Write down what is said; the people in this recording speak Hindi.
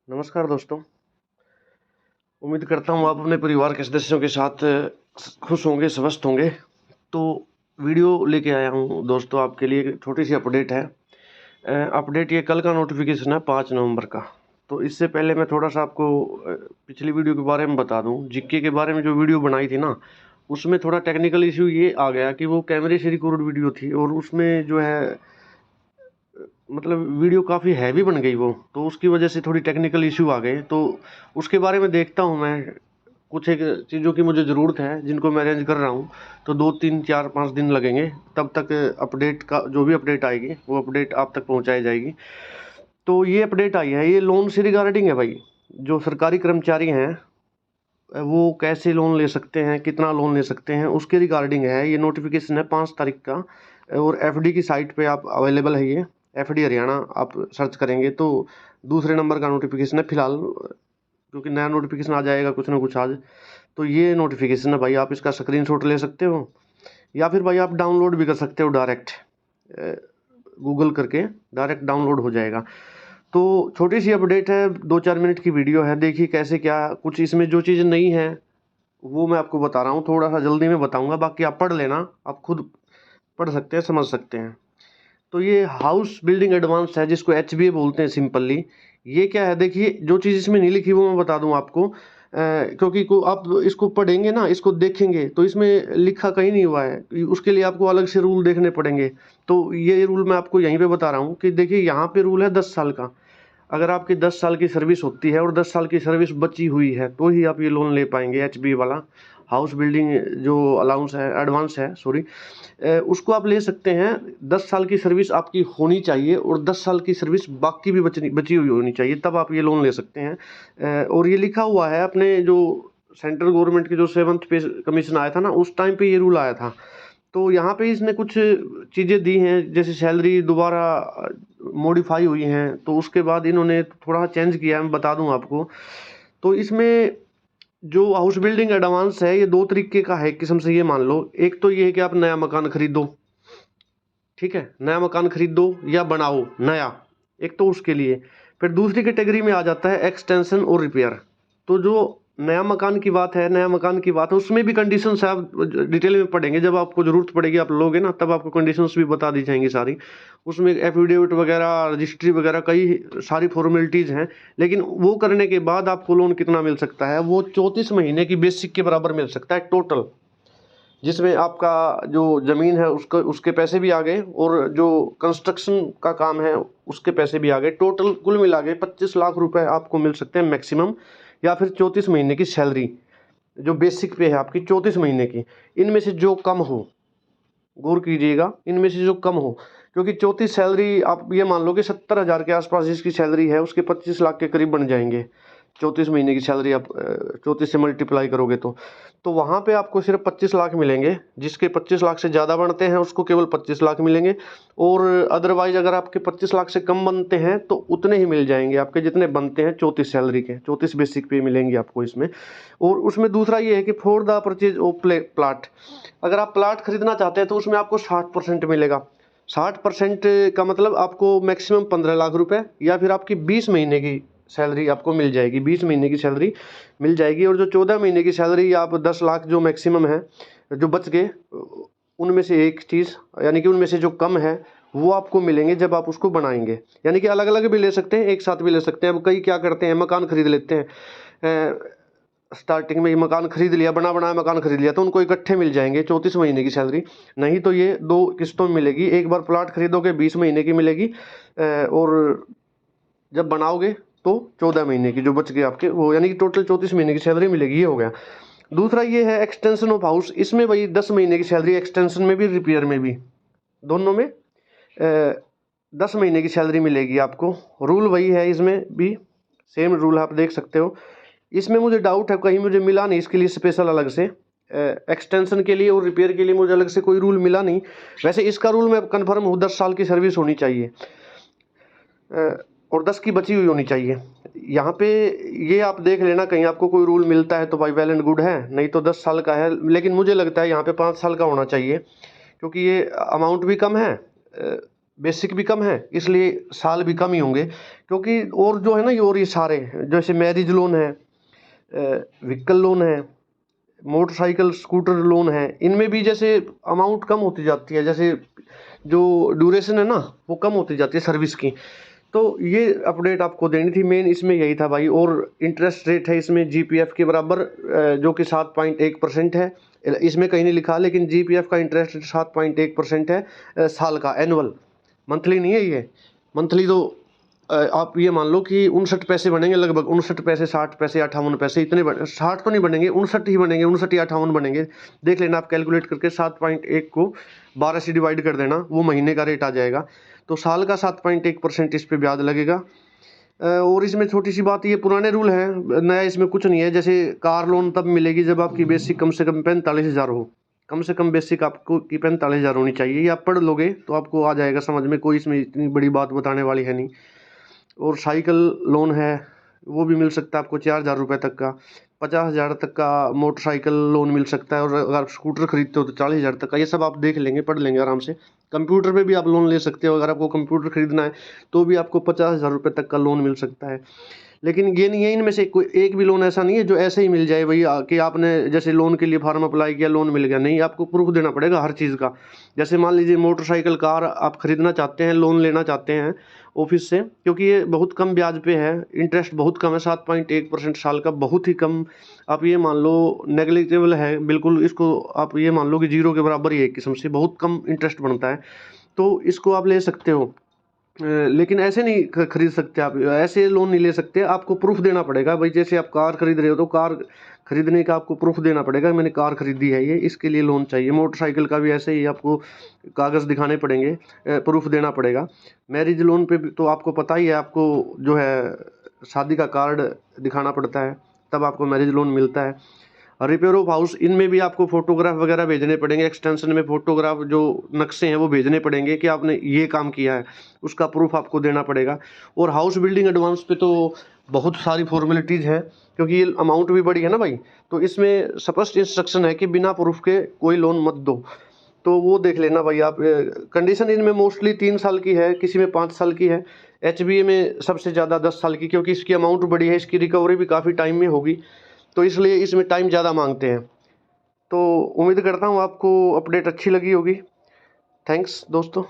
नमस्कार दोस्तों। उम्मीद करता हूँ आप अपने परिवार के सदस्यों के साथ खुश होंगे, स्वस्थ होंगे। तो वीडियो लेके आया हूँ दोस्तों आपके लिए, एक छोटी सी अपडेट है। अपडेट ये कल का नोटिफिकेशन है 5 नवंबर का। तो इससे पहले मैं थोड़ा सा आपको पिछली वीडियो के बारे में बता दूँ। जीके के बारे में जो वीडियो बनाई थी ना, उसमें थोड़ा टेक्निकल इशू ये आ गया कि वो कैमरे से रिकॉर्ड वीडियो थी और उसमें जो है मतलब वीडियो काफ़ी हैवी बन गई वो, तो उसकी वजह से थोड़ी टेक्निकल इशू आ गए। तो उसके बारे में देखता हूँ मैं, कुछ एक चीज़ों की मुझे ज़रूरत है जिनको मैं अरेंज कर रहा हूँ। तो 2 3 4 5 दिन लगेंगे, तब तक अपडेट का जो भी अपडेट आएगी वो अपडेट आप तक पहुँचाई जाएगी। तो ये अपडेट आई है, ये लोन से रिगार्डिंग है भाई। जो सरकारी कर्मचारी हैं वो कैसे लोन ले सकते हैं, कितना लोन ले सकते हैं, उसके रिगार्डिंग है। ये नोटिफिकेशन है 5 तारीख का और एफडी की साइट पे आप अवेलेबल है। ये एफडी हरियाणा आप सर्च करेंगे तो दूसरे नंबर का नोटिफिकेशन है फिलहाल, क्योंकि नया नोटिफिकेशन आ जाएगा कुछ ना कुछ आज। तो ये नोटिफिकेशन है भाई, आप इसका स्क्रीनशॉट ले सकते हो या फिर भाई आप डाउनलोड भी कर सकते हो। डायरेक्ट गूगल करके डायरेक्ट डाउनलोड हो जाएगा। तो छोटी सी अपडेट है, 2 4 मिनट की वीडियो है। देखिए कैसे क्या कुछ इसमें जो चीज़ नहीं है वो मैं आपको बता रहा हूँ, थोड़ा सा जल्दी में बताऊंगा। बाकी आप पढ़ लेना, आप खुद पढ़ सकते हैं, समझ सकते हैं। तो ये हाउस बिल्डिंग एडवांस है, जिसको एचबीए बोलते हैं सिंपली। ये क्या है, देखिए जो चीज़ इसमें नहीं लिखी वो मैं बता दूं आपको। क्योंकि आप इसको पढ़ेंगे ना, इसको देखेंगे तो इसमें लिखा कहीं नहीं हुआ है, उसके लिए आपको अलग से रूल देखने पड़ेंगे। तो ये रूल मैं आपको यहीं पे बता रहा हूँ कि देखिए यहाँ पे रूल है 10 साल का। अगर आपकी 10 साल की सर्विस होती है और 10 साल की सर्विस बची हुई है तो ही आप ये लोन ले पाएंगे। एचबी वाला हाउस बिल्डिंग जो अलाउंस है, एडवांस है सॉरी, उसको आप ले सकते हैं। 10 साल की सर्विस आपकी होनी चाहिए और 10 साल की सर्विस बाकी भी बची हुई होनी चाहिए, तब आप ये लोन ले सकते हैं। और ये लिखा हुआ है अपने जो सेंट्रल गवर्नमेंट की जो 7th पे कमीशन आया था ना, उस टाइम पे ये रूल आया था। तो यहाँ पे इसने कुछ चीज़ें दी हैं, जैसे सैलरी दोबारा मॉडिफाई हुई हैं, तो उसके बाद इन्होंने थोड़ा चेंज किया है, मैं बता दूं आपको। तो इसमें जो हाउस बिल्डिंग एडवांस है ये 2 तरीके का है, एक किस्म से ये मान लो। एक तो ये है कि आप नया मकान खरीदो, ठीक है, नया मकान खरीदो या बनाओ नया, एक तो उसके लिए। फिर दूसरी कैटेगरी में आ जाता है एक्सटेंशन और रिपेयर। तो जो नया मकान की बात है, नया मकान की बात है, उसमें भी कंडीशंस है, आप डिटेल में पढ़ेंगे। जब आपको ज़रूरत पड़ेगी आप लोगे ना, तब आपको कंडीशंस भी बता दी जाएंगी सारी। उसमें एफिडेविट वगैरह, रजिस्ट्री वगैरह, कई सारी फॉर्मेलिटीज़ हैं। लेकिन वो करने के बाद आपको लोन कितना मिल सकता है, वो 34 महीने की बेसिक के बराबर मिल सकता है टोटल, जिसमें आपका जो ज़मीन है उसका उसके पैसे भी आ गए और जो कंस्ट्रक्शन का काम है उसके पैसे भी आ गए। टोटल कुल मिला के 25 लाख रुपए आपको मिल सकते हैं मैक्सिमम, या फिर 34 महीने की सैलरी जो बेसिक पे है आपकी 34 महीने की। इनमें से जो कम हो, गौर कीजिएगा, इनमें से जो कम हो, क्योंकि 34 सैलरी आप ये मान लो कि 70,000 के आसपास जिसकी सैलरी है उसके 25 लाख के करीब बन जाएंगे। 34 महीने की सैलरी आप 34 से मल्टीप्लाई करोगे तो वहाँ पे आपको सिर्फ 25 लाख मिलेंगे। जिसके 25 लाख से ज़्यादा बनते हैं उसको केवल 25 लाख मिलेंगे। और अदरवाइज अगर आपके 25 लाख से कम बनते हैं तो उतने ही मिल जाएंगे आपके जितने बनते हैं 34 सैलरी के, 34 बेसिक पे मिलेंगे आपको इसमें। और उसमें दूसरा ये है कि for the purchase of plot, अगर आप प्लाट खरीदना चाहते हैं तो उसमें आपको 60% मिलेगा। 60% का मतलब आपको मैक्सिमम 15 लाख रुपए या फिर आपकी 20 महीने की सैलरी आपको मिल जाएगी। 20 महीने की सैलरी मिल जाएगी। और जो 14 महीने की सैलरी आप 10 लाख जो मैक्सिमम है, जो बच गए उनमें से एक चीज़, यानी कि उनमें से जो कम है वो आपको मिलेंगे जब आप उसको बनाएंगे। यानी कि अलग अलग भी ले सकते हैं, एक साथ भी ले सकते हैं। अब कई क्या करते हैं, मकान खरीद लेते हैं, स्टार्टिंग में ही मकान खरीद लिया, बना बनाया मकान खरीद लिया, तो उनको इकट्ठे मिल जाएंगे 34 महीने की सैलरी। नहीं तो ये 2 किस्तों में मिलेगी। एक बार प्लाट खरीदोगे 20 महीने की मिलेगी, और जब बनाओगे तो 14 महीने की जो बच गए आपके वो, यानी कि टोटल 34 महीने की सैलरी मिलेगी। ये हो गया। दूसरा ये है एक्सटेंशन ऑफ हाउस। इसमें भाई 10 महीने की सैलरी, एक्सटेंशन में भी रिपेयर में भी, दोनों में 10 महीने की सैलरी मिलेगी आपको। रूल वही है, इसमें भी सेम रूल आप देख सकते हो। इसमें मुझे डाउट है, कहीं मुझे मिला नहीं इसके लिए स्पेशल अलग से। एक्सटेंशन के लिए और रिपेयर के लिए मुझे अलग से कोई रूल मिला नहीं। वैसे इसका रूल मैं कंफर्म हूँ, 10 साल की सर्विस होनी चाहिए और 10 की बची हुई होनी चाहिए। यहाँ पे ये आप देख लेना, कहीं आपको कोई रूल मिलता है तो भाई वेल एंड गुड है, नहीं तो 10 साल का है। लेकिन मुझे लगता है यहाँ पे 5 साल का होना चाहिए, क्योंकि ये अमाउंट भी कम है, बेसिक भी कम है, इसलिए साल भी कम ही होंगे। क्योंकि और जो है ना, ये सारे जैसे मैरिज लोन है, व्हीकल लोन है, मोटरसाइकिल स्कूटर लोन है, इनमें भी जैसे अमाउंट कम होती जाती है, जैसे जो ड्यूरेशन है ना वो कम होती जाती है सर्विस की। तो ये अपडेट आपको देनी थी, मेन इसमें यही था भाई। और इंटरेस्ट रेट है इसमें जीपीएफ के बराबर, जो कि 7.1% है। इसमें कहीं नहीं लिखा, लेकिन जीपीएफ का इंटरेस्ट रेट 7.1% है, साल का, एनुअल, मंथली नहीं है ये। मंथली तो आप ये मान लो कि 59 पैसे बनेंगे लगभग, 59 पैसे, 60 पैसे, 58 पैसे, इतने 60 तो नहीं बनेंगे, 59 ही बनेंगे, 59 या 58 बनेंगे। देख लेना आप कैलकुलेट करके, 7.1 को 12 से डिवाइड कर देना, वो महीने का रेट आ जाएगा। तो साल का 7.1% इस पे ब्याज लगेगा। और इसमें छोटी सी बात, ये पुराने रूल हैं, नया इसमें कुछ नहीं है। जैसे कार लोन तब मिलेगी जब आपकी बेसिक कम से कम 45,000 हो, कम से कम बेसिक आपको की 45,000 होनी चाहिए। ये आप पढ़ लोगे तो आपको आ जाएगा समझ में, कोई इसमें इतनी बड़ी बात बताने वाली है नहीं। और साइकिल लोन है, वो भी मिल सकता है आपको 4,000 रुपये तक का, 50,000 तक का मोटरसाइकिल लोन मिल सकता है। और अगर आप स्कूटर खरीदते हो तो 40,000 तक का। ये सब आप देख लेंगे, पढ़ लेंगे आराम से। कंप्यूटर पे भी आप लोन ले सकते हो, अगर आपको कंप्यूटर खरीदना है तो भी आपको 50,000 रुपये तक का लोन मिल सकता है। लेकिन ये नहीं है, इनमें से कोई एक भी लोन ऐसा नहीं है जो ऐसे ही मिल जाए भाई, कि आपने जैसे लोन के लिए फॉर्म अप्लाई किया, लोन मिल गया। नहीं, आपको प्रूफ देना पड़ेगा हर चीज़ का। जैसे मान लीजिए मोटरसाइकिल, कार आप खरीदना चाहते हैं, लोन लेना चाहते हैं ऑफिस से, क्योंकि ये बहुत कम ब्याज पे है, इंटरेस्ट बहुत कम है, 7.1% साल का, बहुत ही कम। आप ये मान लो नेग्लिजिबल है बिल्कुल, इसको आप ये मान लो कि जीरो के बराबर ही है, एक किस्म से बहुत कम इंटरेस्ट बनता है। तो इसको आप ले सकते हो। लेकिन ऐसे नहीं खरीद सकते आप, ऐसे लोन नहीं ले सकते, आपको प्रूफ देना पड़ेगा भाई। जैसे आप कार खरीद रहे हो तो कार खरीदने का आपको प्रूफ देना पड़ेगा, मैंने कार खरीदी है, ये इसके लिए लोन चाहिए। मोटरसाइकिल का भी ऐसे ही आपको कागज़ दिखाने पड़ेंगे, प्रूफ देना पड़ेगा। मैरिज लोन पे भी तो आपको पता ही है, आपको जो है शादी का कार्ड दिखाना पड़ता है, तब आपको मैरिज लोन मिलता है। रिपेयर ऑफ हाउस, इनमें भी आपको फोटोग्राफ वगैरह भेजने पड़ेंगे, एक्सटेंशन में फोटोग्राफ, जो नक्शे हैं वो भेजने पड़ेंगे कि आपने ये काम किया है, उसका प्रूफ आपको देना पड़ेगा। और हाउस बिल्डिंग एडवांस पे तो बहुत सारी फॉर्मेलिटीज़ हैं, क्योंकि ये अमाउंट भी बड़ी है ना भाई। तो इसमें स्पष्ट इंस्ट्रक्शन है कि बिना प्रूफ के कोई लोन मत दो, तो वो देख लेना भाई आप। कंडीशन इनमें मोस्टली 3 साल की है, किसी में 5 साल की है, एचबीए में सबसे ज़्यादा 10 साल की, क्योंकि इसकी अमाउंट बड़ी है, इसकी रिकवरी भी काफ़ी टाइम में होगी, तो इसलिए इसमें टाइम ज़्यादा मांगते हैं। तो उम्मीद करता हूँ आपको अपडेट अच्छी लगी होगी। थैंक्स दोस्तों।